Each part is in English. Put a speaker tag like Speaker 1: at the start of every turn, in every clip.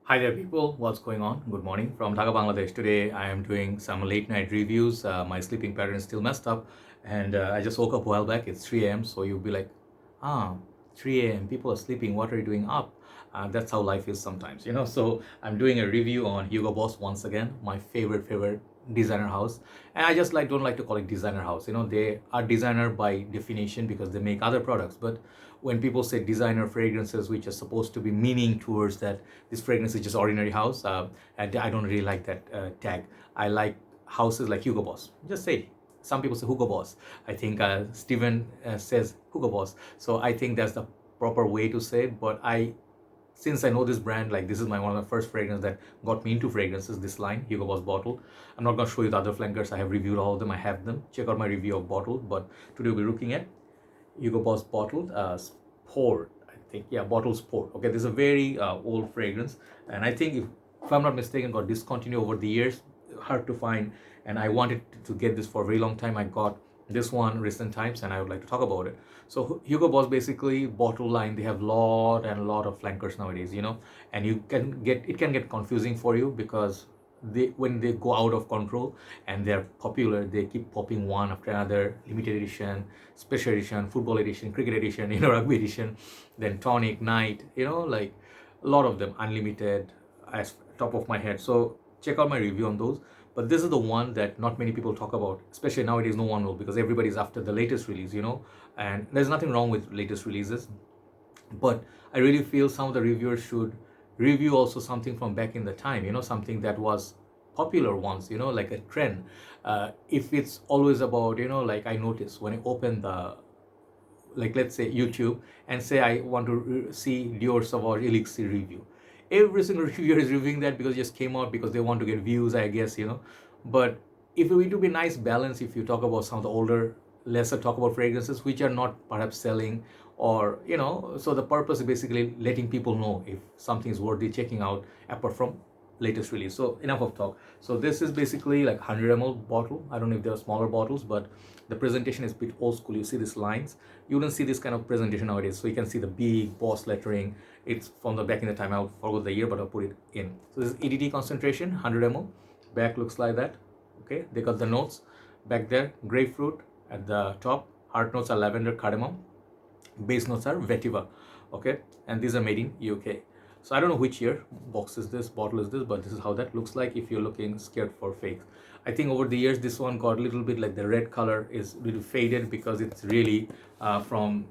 Speaker 1: Hi there, people. What's going on? Good morning from Dhaka, Bangladesh. Today, I am doing some late night reviews. My sleeping pattern is still messed up, and I just woke up a while back. It's 3 a.m., so you'll be like, ah, 3 a.m. People are sleeping. What are you doing up? That's how life is sometimes, you know. So I'm doing a review on Hugo Boss once again, my favorite designer house. And I just don't like to call it designer house. You know, they are designer by definition because they make other products, but when people say designer fragrances, which are supposed to be meaning towards that this fragrance is just ordinary house, and I don't really like that tag. I like houses like Hugo Boss. Just say, some people say Hugo Boss. I think Steven says Hugo Boss. So I think that's the proper way to say it. But since I know this brand, like this is one of the first fragrance that got me into fragrances, this line, Hugo Boss bottle. I'm not gonna show you the other flankers. I have reviewed all of them. I have them. Check out my review of bottle. But today we'll be looking at Hugo Boss bottled Sport. I think, yeah, bottled Sport. Okay, this is a very old fragrance, and I think if I'm not mistaken, got discontinued over the years. Hard to find, and I wanted to get this for a very long time. I got this one recent times, and I would like to talk about it. So Hugo Boss basically bottle line. They have lot of flankers nowadays, you know, and it can get confusing for you because when they go out of control and they're popular, they keep popping one after another: limited edition, special edition, football edition, cricket edition, rugby edition, then tonic night, like a lot of them, unlimited, as top of my head. So check out my review on those. But this is the one that not many people talk about, especially nowadays. No one will, because everybody's after the latest release, and there's nothing wrong with latest releases, but I really feel some of the reviewers should review also something from back in the time, something that was popular once, like a trend. If it's always about, like I notice when I open the, like let's say YouTube, and say I want to see Dior Sauvage Elixir review, every single reviewer is reviewing that because it just came out, because they want to get views, I guess, but if it to be nice balance, if you talk about some of the older, lesser talk about fragrances which are not perhaps selling, or so the purpose is basically letting people know if something is worthy checking out apart from latest release. So enough of talk. So this is basically like 100 ml bottle. I don't know if there are smaller bottles, but the presentation is a bit old school. You see these lines, you don't see this kind of presentation nowadays. So you can see the big boss lettering. It's from the back in the time. I forgot the year, but I'll put it in. So this is EDT concentration, 100 ml. Back looks like that. Okay, they got the notes back there: grapefruit at the top, heart notes are lavender, cardamom, base notes are vetiver. Okay, and these are made in UK. So I don't know which year box is this, bottle is this, but this is how that looks like if you're looking scared for fakes. I think over the years this one got a little bit, like the red color is a little faded because it's really from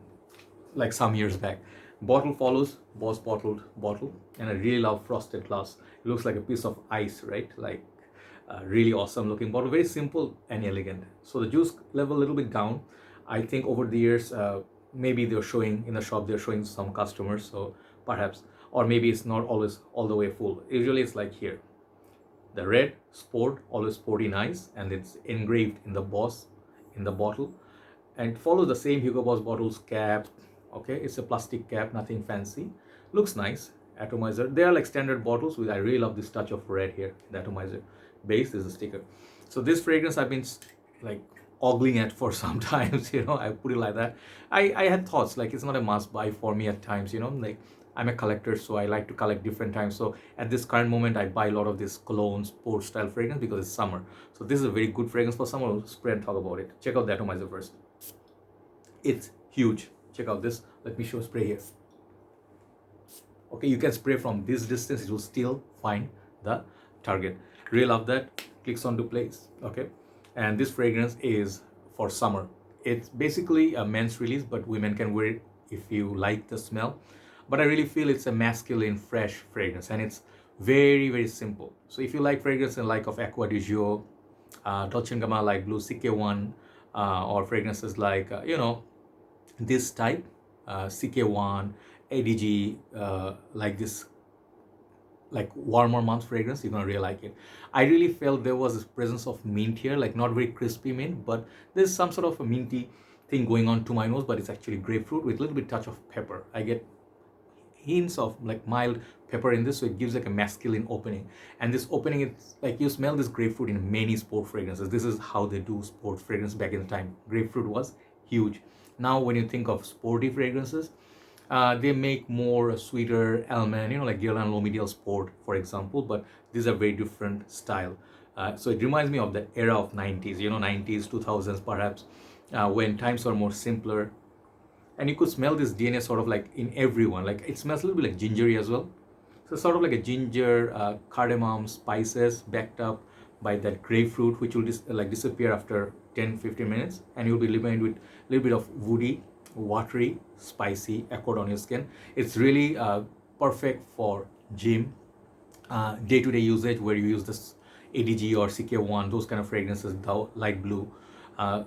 Speaker 1: like some years back. Bottle follows Boss bottled bottle, and I really love frosted glass. It looks like a piece of ice, right? Like really awesome looking bottle, very simple and elegant. So the juice level a little bit down. I think over the years, maybe they're showing in the shop, they're showing some customers, so perhaps, or maybe it's not always all the way full. Usually it's like here, the red sport, always sporty nice, and it's engraved in the Boss in the bottle, and it follows the same Hugo Boss bottles cap. Okay, it's a plastic cap, nothing fancy, looks nice. Atomizer, they are like standard bottles with, I really love this touch of red here. The Atomizer base is a sticker. So this fragrance I've been like ogling at for some times, I put it like that. I had thoughts like it's not a must buy for me at times, like I'm a collector, so I like to collect different times. So at this current moment, I buy a lot of this cologne sport style fragrance because it's summer. So this is a very good fragrance for summer. We'll spray and talk about it. Check out the Atomizer first. It's huge. Check out this. Let me show spray here. Okay, you can spray from this distance, it will still find the target. Really love that. Clicks onto place. Okay, and this fragrance is for summer. It's basically a men's release, but women can wear it if you like the smell. But I really feel it's a masculine fresh fragrance, and it's very simple. So if you like fragrance and like of Acqua di Gio, Dolce & Gabbana like Blue CK1, or fragrances like this type, CK1, ADG, like this, like warmer month fragrance, you're gonna really like it. I really felt there was this presence of mint here, like not very crispy mint, but there's some sort of a minty thing going on to my nose, but it's actually grapefruit with a little bit touch of pepper. I get hints of like mild pepper in this, so it gives like a masculine opening. And this opening, it's like you smell this grapefruit in many sport fragrances. This is how they do sport fragrance back in the time. Grapefruit was huge. Now when you think of sporty fragrances, They make more sweeter almond, like Guerlain L'Homme Sport, for example, but these are very different style. So it reminds me of the era of 90s, 90s, 2000s perhaps, when times were more simpler. And you could smell this DNA sort of like in everyone. Like it smells a little bit like gingery as well. So sort of like a ginger, cardamom, spices backed up by that grapefruit, which will disappear after 10-15 minutes, and you'll be living with a little bit of woody, watery, spicy accord on your skin. It's really perfect for gym, day-to-day usage where you use this ADG or CK1, those kind of fragrances, the light blue.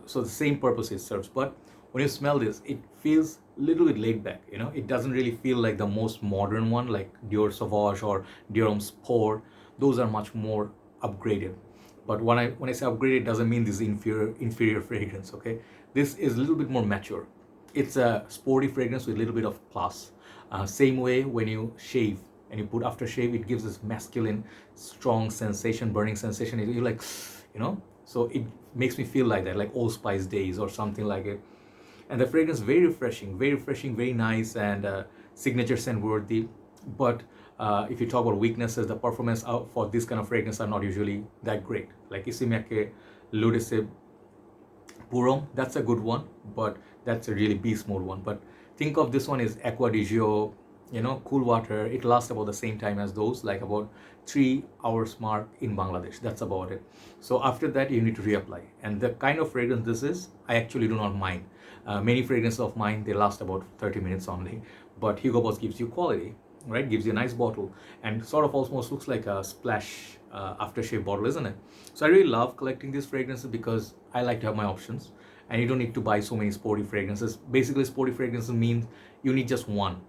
Speaker 1: So the same purpose it serves. But when you smell this, it feels a little bit laid back. It doesn't really feel like the most modern one, like Dior Sauvage or Dior Homme Sport. Those are much more upgraded. But when I say upgraded, it doesn't mean this is inferior fragrance. Okay, this is a little bit more mature. It's a sporty fragrance with a little bit of class. Same way when you shave and you put aftershave, it gives this masculine, strong sensation, burning sensation. You're like, so it makes me feel like that, like Old Spice days or something like it. And the fragrance very refreshing, very nice, and signature scent worthy. But if you talk about weaknesses, the performance out for this kind of fragrance are not usually that great. Like Isimiake Ludicib Purom, that's a good one, but that's a really beast mode one. But think of this one as Aqua di Gio, cool water. It lasts about the same time as those, like about 3 hours mark in Bangladesh. That's about it. So after that, you need to reapply. And the kind of fragrance this is, I actually do not mind. Many fragrances of mine, they last about 30 minutes only. But Hugo Boss gives you quality, right? Gives you a nice bottle and sort of almost looks like a splash aftershave bottle, isn't it? So I really love collecting these fragrances because I like to have my options. And you don't need to buy so many sporty fragrances. Basically, sporty fragrances means you need just one.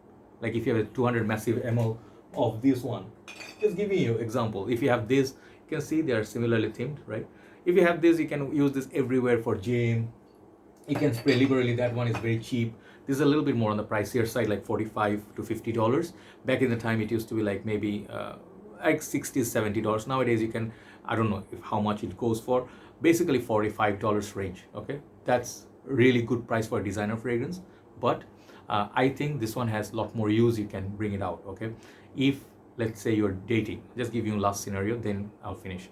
Speaker 1: Like if you have a 200 massive ml of this one, just giving you example. If you have this, you can see they are similarly themed, right? If you have this, you can use this everywhere for gym. You can spray liberally. That one is very cheap. This is a little bit more on the pricier side, like $45 to $50. Back in the time, it used to be like maybe like $60, $70. Nowadays, you can, I don't know how much it goes for. Basically $45 range. Okay, that's really good price for a designer fragrance. But I think this one has a lot more use. You can bring it out. Okay, if let's say you're dating, just give you last scenario, then I'll finish.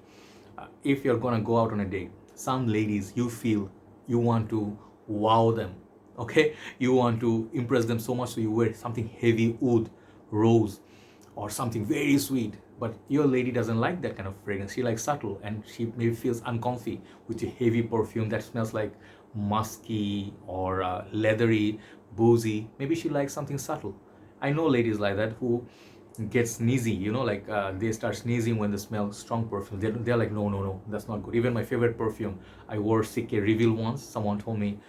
Speaker 1: If you're gonna go out on a date, some ladies you feel you want to wow them. Okay, you want to impress them so much, so you wear something heavy oud, rose, or something very sweet. But your lady doesn't like that kind of fragrance. She likes subtle, and she maybe feels uncomfy with a heavy perfume that smells like musky or leathery, boozy. Maybe she likes something subtle. I know ladies like that who get sneezy, like they start sneezing when they smell strong perfume. They're like, no, that's not good. Even my favorite perfume, I wore CK Reveal once. Someone told me,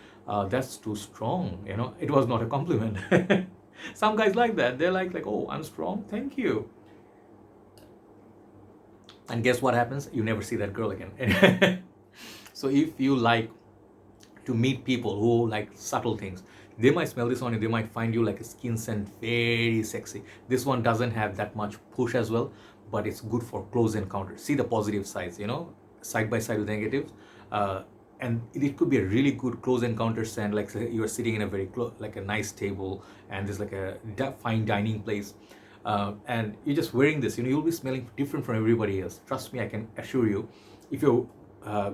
Speaker 1: that's too strong. It was not a compliment. Some guys like that. They're like, oh, I'm strong. Thank you. And guess what happens? You never see that girl again. So if you like to meet people who like subtle things, they might smell this one and they might find you like a skin scent very sexy. This one doesn't have that much push as well, but it's good for close encounters. See the positive sides, side by side with negatives. And it could be a really good close encounter scent, like say you're sitting in a very like a nice table and there's like a fine dining place. And you're just wearing this, you'll be smelling different from everybody else. Trust me, I can assure you, if you're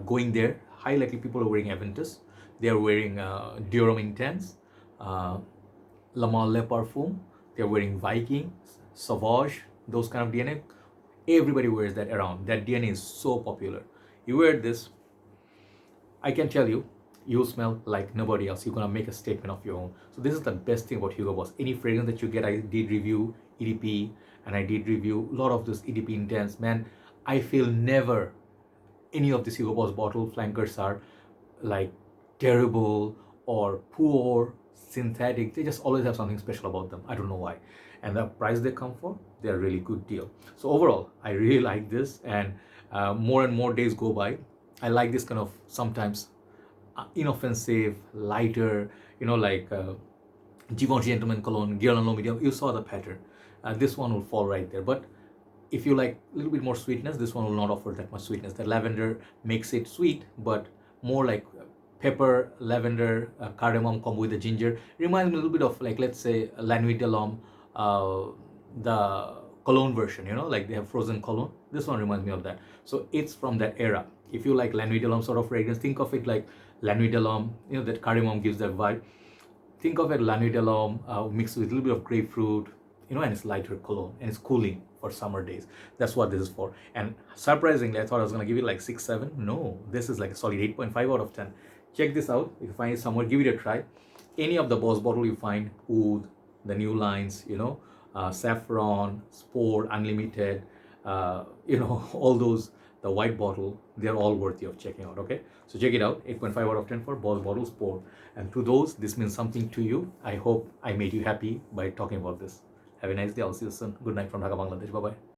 Speaker 1: going there, high likely people are wearing Aventus, they're wearing Dior Homme Intense, La Malle Perfume, they're wearing Viking, Sauvage, those kind of DNA. Everybody wears that around. That DNA is so popular. You wear this, I can tell you, you'll smell like nobody else. You're gonna make a statement of your own. So this is the best thing about Hugo Boss. Any fragrance that you get, I did review EDP, and I did review a lot of this EDP Intense. Man, I feel never any of these Hugo Boss bottle flankers are like terrible or poor, synthetic. They just always have something special about them. I don't know why. And the price they come for, they're a really good deal. So overall, I really like this, and more and more days go by, I like this kind of sometimes inoffensive, lighter, like Givenchy Gentleman Cologne, Guerlain L'Homme. You saw the pattern. This one will fall right there. But if you like a little bit more sweetness, this one will not offer that much sweetness. The lavender makes it sweet, but more like pepper, lavender, cardamom combo with the ginger. Reminds me a little bit of, like, let's say La Nuit de l'Homme, the cologne version, like they have frozen cologne. This one reminds me of that. So it's from that era. If you like La Nuit de l'Homme sort of fragrance, think of it like La Nuit de l'Homme, that cardamom gives that vibe. Think of it La Nuit de l'Homme mixed with a little bit of grapefruit, and it's lighter cologne and it's cooling for summer days. That's what this is for. And surprisingly, I thought I was going to give it like 6, 7. No, this is like a solid 8.5 out of 10. Check this out. If you find it somewhere, give it a try. Any of the Boss bottle you find, Oud, the new lines, Saffron, Sport, Unlimited, all those, the white bottle, they're all worthy of checking out, okay? So check it out, 8.5 out of 10 for Boss Bottle Sport. And to those, this means something to you. I hope I made you happy by talking about this. Have a nice day. I'll see you soon. Good night from Dhaka, Bangladesh. Bye-bye.